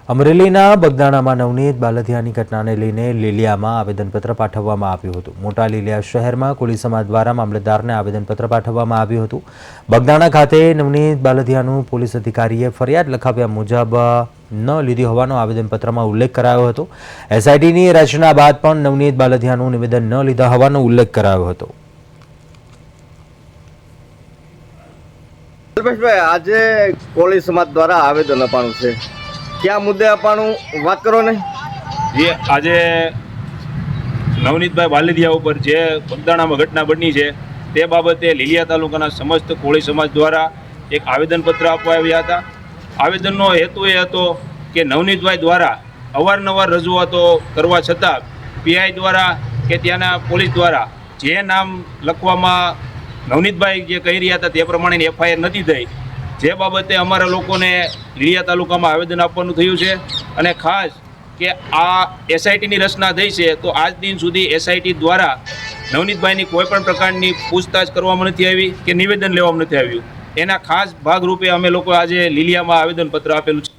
અમરેલીના બગદાણામાં નવનીત બાલધિયાની ઘટનાને લઈને લીલિયામાં આવેદનપત્ર પાઠવવામાં આવ્યું હતું। મોટા લીલિયા શહેરમાં કોળી સમાજ દ્વારા મામલતદારને આવેદનપત્ર પાઠવવામાં આવ્યું હતું। બગદાણા ખાતે નવનીત બાલધિયાનું પોલીસ અધિકારીએ ફરિયાદ લખાવ્યા મુજબ ન લીધી હોવાનો આવેદનપત્રમાં ઉલ્લેખ કરાયો હતો। એસઆઈટીની રચના બાદ પણ નવનીત બાલધિયાનું નિવેદન ન લીધા હોવાનો ઉલ્લેખ કરાયો હતો। અલ્પેશભાઈ, આજે કોળી સમાજ દ્વારા આવેદન અપાણું છે, क्या मुद्दे अपाणु बात करो ने? ये आज नवनीतभाई बालदिया पर जे बगदाणामां घटना बनी है ते बाबते લીલિયા तालुकाना समस्त कोળી समाज द्वारा एक आवेदनपत्र आपवा આવ્યા હતા। आवेदनનો हेतु એ હતો કે નવનીતભાઈ દ્વારા અવારનવાર રજૂઆતો કરવા છતાં પીઆઈ દ્વારા કે ત્યાંના પોલીસ દ્વારા જે નામ લખવામાં નવનીતભાઈ જે કહી રહ્યા હતા તે પ્રમાણેની એફઆઈઆર નથી થઈ, જે બાબતે અમારા લોકોને લીલિયા તાલુકામાં આવેદન આપવાનું થયું છે। અને ખાસ કે આ એસઆઈટીની રચના થઈ છે તો આજ દિન સુધી એસઆઈટી દ્વારા નવનીતભાઈની કોઈ પણ પ્રકારની પૂછતાછ કરવામાં નથી આવી કે નિવેદન લેવામાં નથી આવ્યું। એના ખાસ ભાગરૂપે અમે લોકો આજે લીલિયામાં આવેદનપત્ર આપેલું છે।